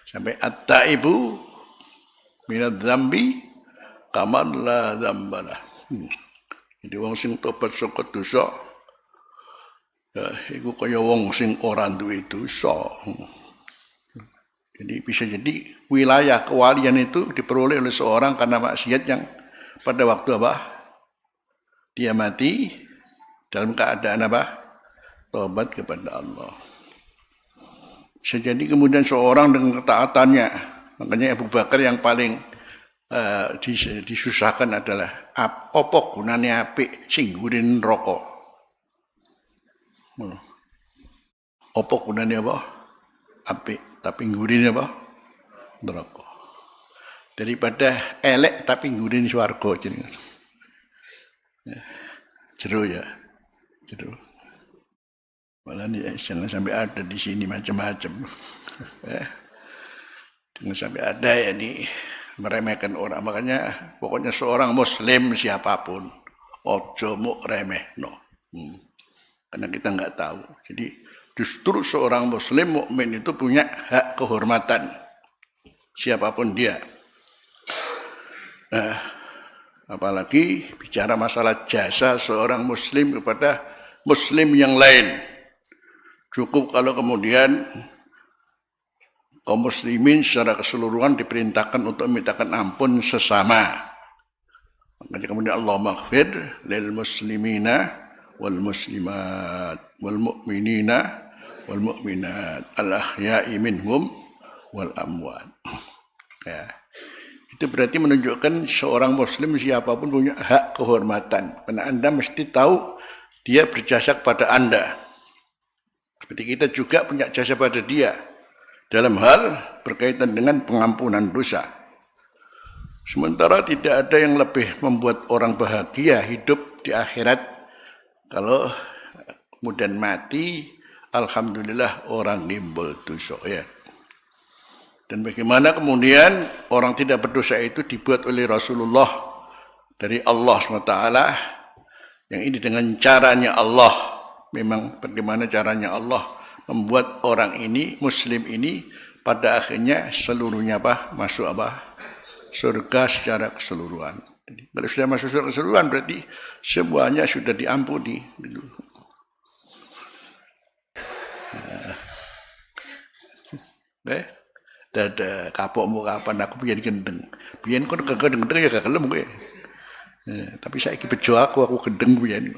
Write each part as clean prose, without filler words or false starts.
Sampai at-taibu minadz dzambi kaman la dzambalah. Jadi wong sing tobat saka dosa ya iku kaya wong sing ora duwe dosa. Jadi bisa jadi wilayah kewalian itu diperoleh oleh seorang karena maksiat yang pada waktu apa? Dia mati dalam keadaan apa? Tobat kepada Allah. Bisa jadi kemudian seorang dengan ketaatannya, makanya Abu Bakar yang paling disusahkan adalah apa gunane apik sing gurin neraka. Apa gunane apa? Apik tapi gurin apa? Neraka. Daripada elek tapi gurin swarga jenenge. Jero ya. Jero. Malah jangan sampai ada di sini macam-macam. Jangan sampai ada ya nih meremehkan orang. Makanya pokoknya seorang muslim siapapun ojo muk remehno. Karena kita nggak tahu. Jadi justru seorang muslim mukmin itu punya hak kehormatan siapapun dia. Apalagi bicara masalah jasa seorang muslim kepada muslim yang lain. Cukup kalau kemudian kaum muslimin secara keseluruhan diperintahkan untuk memintakan ampun sesama. Makanya kemudian Allah maghfir lil muslimina wal muslimat wal mu'minina wal mu'minat al ahya'i minhum wal amwat. Ya. Itu berarti menunjukkan seorang muslim siapapun punya hak kehormatan. Karena Anda mesti tahu dia berjasa kepada Anda. Seperti kita juga punya jasa pada dia dalam hal berkaitan dengan pengampunan dosa. Sementara tidak ada yang lebih membuat orang bahagia hidup di akhirat kalau kemudian mati, alhamdulillah orang nimbul dosa ya. Dan bagaimana kemudian orang tidak berdosa itu dibuat oleh Rasulullah dari Allah SWT yang ini dengan caranya Allah. Memang bagaimana caranya Allah membuat orang ini, muslim ini pada akhirnya seluruhnya apa? Masuk apa? Surga secara keseluruhan. Jadi, kalau sudah masuk surga keseluruhan berarti semuanya sudah diampuni. Dada kapokmu kapan aku biyen gendeng. Biyen kon gendeng ya gak kelem kowe. Tapi saiki bejo aku gendeng biyen.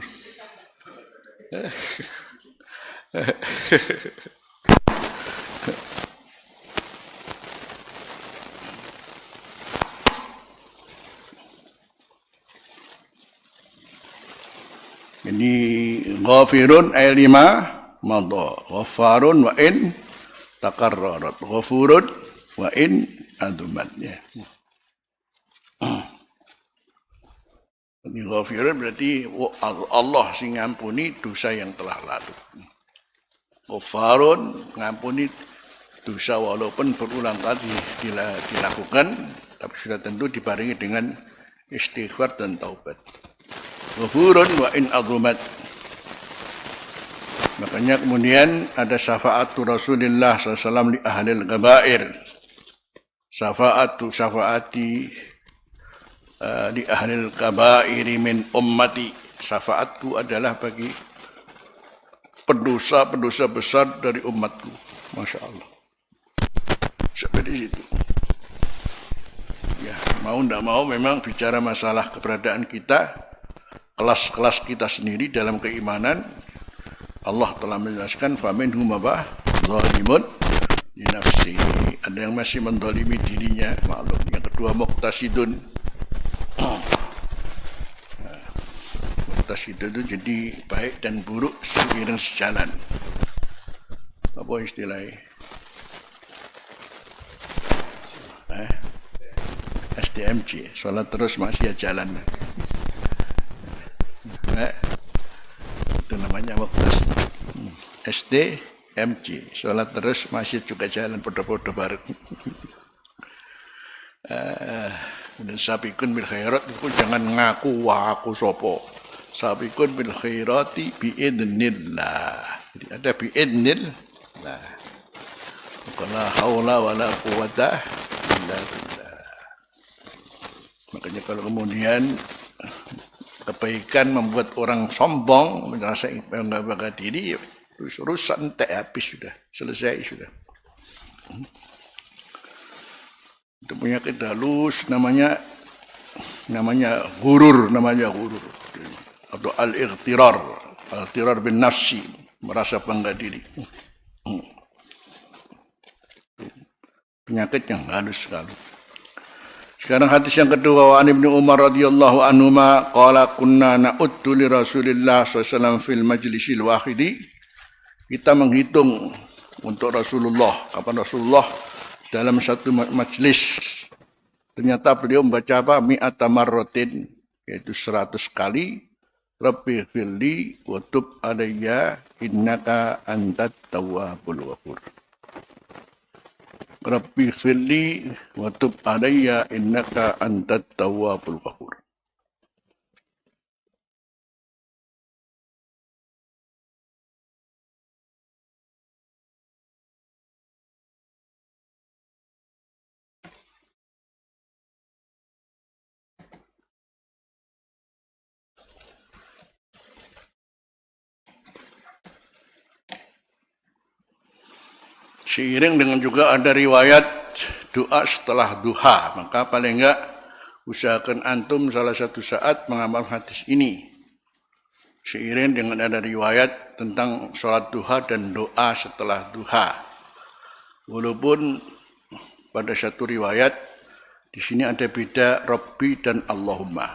Ini ghafirun ay lima madha, ghafarun wa in takarrarat, ghafurun wa in adumat ya. Ini ghafirun berarti Allah sing ngampuni dosa yang telah lalu. Ghafarun ngampuni dosa walaupun berulang kali dilakukan, tapi sudah tentu dibarengi dengan istighfar dan taubat. Ghafurun wa in azumat. Makanya kemudian ada syafaatu Rasulullah SAW li ahlil kabair. Syafaati di ahlil kabairi min ummati. Syafaatku adalah bagi pendosa-pendosa besar dari umatku. Masya Allah. Sampai di situ. Ya, mau tidak mau memang bicara masalah keberadaan kita, kelas-kelas kita sendiri dalam keimanan, Allah telah menjelaskan faminhum zalimun li nafsihi. Ada yang masih mendolimi dirinya, maklum. Yang kedua muqtasidun. Muqtasidun itu jadi baik dan buruk seiring sejalan. Apa istilahnya? SDMJ, sholat terus masih jalan. Itu namanya muqtasid. SDMJ, sholat terus masih juga jalan podo-podo bareng. Dan sabiqun bil khairat itu jangan ngaku wah aku sopo. Sabiqun bil khairati biidznillah. Jadi ada biidznillah. Wala haula wala quwata illa billah. Makanya kalau kemudian kebaikan membuat orang sombong, merasa bangga diri, urusan tak habis sudah, selesai sudah. Itu penyakit halus namanya gurur, atau al-ightirar bin nafsi, merasa bangga diri. Penyakit yang halus sekali. Sekarang hadis yang kedua, wa Ibnu Umar radhiyallahu anhu ma qala kunna na'uddu li Rasulillah sallallahu alaihi wasallam fil majlisil wahidi. Kita menghitung untuk Rasulullah, kapan Rasulullah dalam satu majlis. Ternyata beliau membaca apa? Mi'ata marratin, yaitu 100 kali. Rabbi firli wa tub alayya innaka antat tawwabul ghafur. Rabbi firli wa tub alayya innaka antat tawwabul ghafur. Seiring dengan juga ada riwayat doa setelah duha, maka paling enggak usahakan antum salah satu saat mengamal hadis ini. Seiring dengan ada riwayat tentang sholat duha dan doa setelah duha. Walaupun pada satu riwayat di sini ada beda Rabbi dan Allahumma.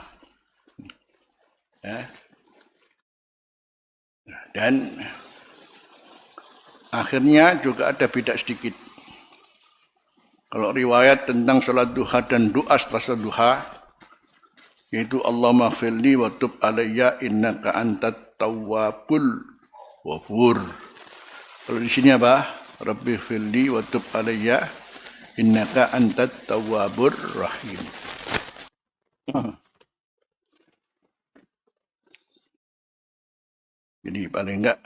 Ya. Dan akhirnya juga ada beda sedikit. Kalau riwayat tentang sholat duha dan doa setelah sholat duha, yaitu Allahumma firli wa tub alayya innaka antat tawwabul ghafur. Kalau di sini apa? Rabbi firli wa tub alayya innaka antat tawwabur rahim. Jadi paling enggak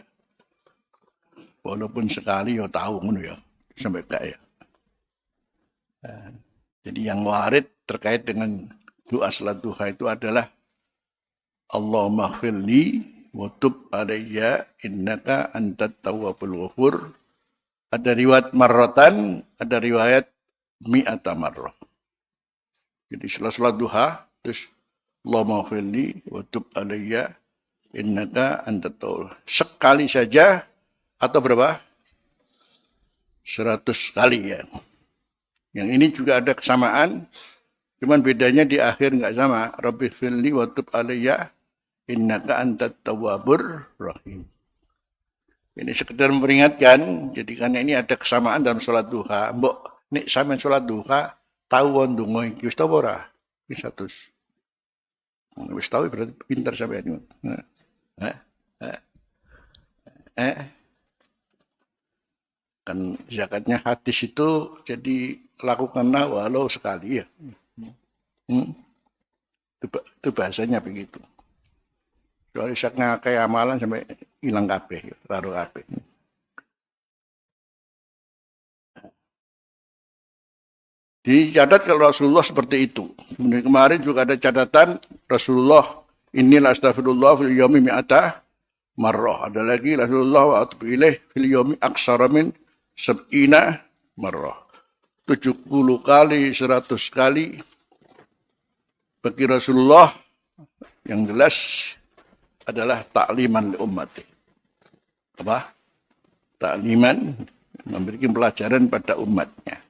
walaupun sekali ya tahu ngono ya sampai kaya. Jadi yang warid terkait dengan doa salat duha itu adalah Allahumma ighfirli wa tub alayya innaka antat tawwabul ghafur. Ada riwayat marratan, ada riwayat mi'ata marrah. Jadi setelah salat duha terus Allahumma ighfirli wa tub alayya innaka antat tawwabul. Sekali saja atau berapa? 100 kali ya. Yang ini juga ada kesamaan, cuman bedanya di akhir enggak sama. Rabbi firli wa tub alayya innaka antat tawwabur rahim. Ini sekedar memperingatkan, jadi karena ini ada kesamaan dalam sholat duha. Mbok nek sampean sholat duha tahu wong donga iki wis ta ora? Wis 100. Wis tahu berarti pintar sampean. Kan zakatnya hadis itu jadi lakukanlah walau sekali ya. Itu bahasanya begitu. Soalnya saknya kayak amalan sampai hilang kabeh, taruh kabeh. Dicatat kalau Rasulullah seperti itu. Kemudian kemarin juga ada catatan Rasulullah inilah astagfirullah fil yaumi mi'ata marrah. Ada lagi Rasulullah wa atubu ilaih fil yaumi aksara min sab'ina marrah. 70 kali, 100 kali. Bagi Rasulullah yang jelas adalah takliman li umat. Apa? Takliman, memberikan pelajaran pada umatnya.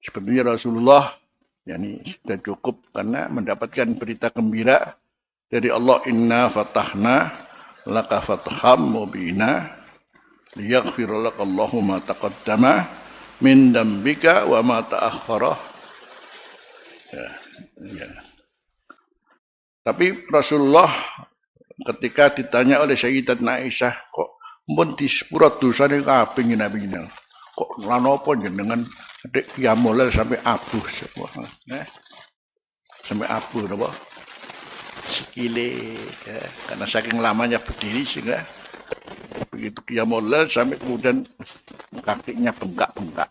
Sebenarnya Rasulullah yani sudah cukup karena mendapatkan berita gembira dari Allah, inna fatahna laka fatham mubina liyaghfir laka Allahu ma taqaddama min dambika wa ma ta'akhkhara. Ya. Tapi Rasulullah ketika ditanya oleh Sayyidatuna Aisyah, kok mun disepurat dosane kabeh ngene-ngene. Kok lan apa jenengan adik kiamul sampai abuh semua. Sampai abuh napa? Sikile ya, karena saking lamanya berdiri sehingga Begitu qiyamul lail sampai kemudian kakinya bengkak-bengkak.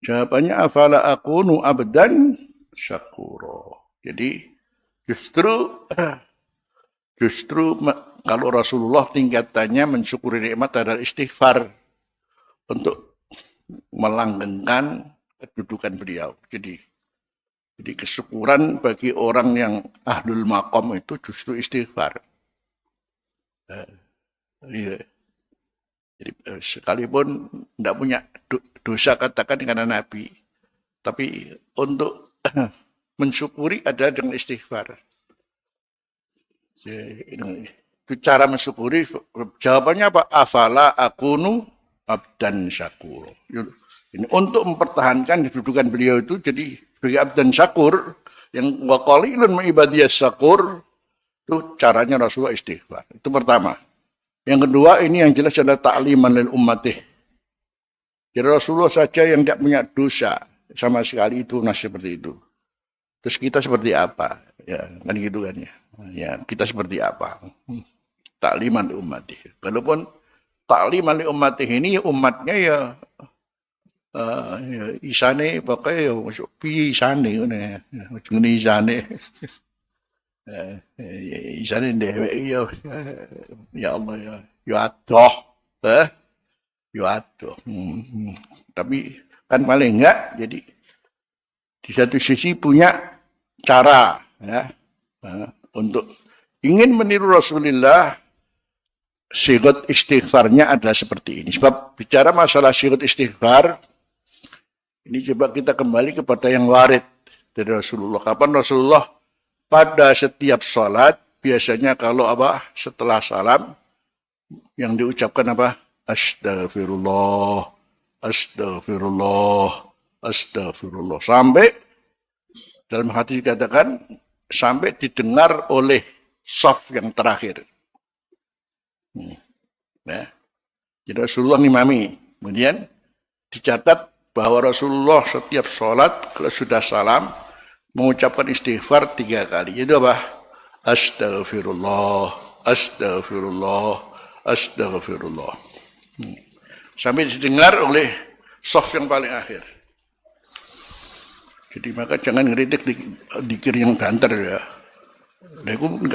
Jawabannya afala akunu abdan syakuro. Jadi justru kalau Rasulullah tingkatannya mensyukuri nikmat adalah istighfar untuk melanggengkan kedudukan beliau. Jadi kesyukuran bagi orang yang ahlul maqam itu justru istighfar. Jadi sekalipun tidak punya dosa katakan karena Nabi, tapi untuk mensyukuri adalah dengan istighfar. Itu cara mensyukuri. Jawabannya apa? Afala akunu abdan syakur. Ini untuk mempertahankan kedudukan beliau itu jadi sebagai abdan syakur yang wa qalilun min ibadiyas syakur, itu caranya Rasulullah istighfar. Itu pertama. Yang kedua, ini yang jelas adalah ta'liman lil ummatih. Jadi Rasulullah saja yang tidak punya dosa sama sekali itu seperti itu. Terus kita seperti apa? Ya, kan gitu kan ya. Ya, kita seperti apa? Ta'liman lil ummatih. Walaupun ta'liman lil ummatih ini umatnya ya isane pokoknya ya masuk pi isane ngene. Ngene isane. Isane dhewe ya Allah ya adoh. Ya adoh. Tapi kan paling enggak jadi di satu sisi punya cara ya untuk ingin meniru Rasulullah. Sigat istighfarnya adalah seperti ini. Sebab bicara masalah sigat istighfar, ini coba kita kembali kepada yang warid dari Rasulullah. Kapan Rasulullah pada setiap salat biasanya kalau setelah salam yang diucapkan Astagfirullah, astagfirullah, astagfirullah. Sampai dalam hati dikatakan sampai didengar oleh saf yang terakhir. Ya. Jadi Rasulullah ngimami. Kemudian dicatat bahwa Rasulullah setiap sholat kalau sudah salam mengucapkan istighfar 3 kali. Itu apa? Astagfirullah, astagfirullah, astagfirullah. Sampai didengar oleh saf yang paling akhir. Jadi maka jangan ngeritik dikir yang banter ya. Aku enggak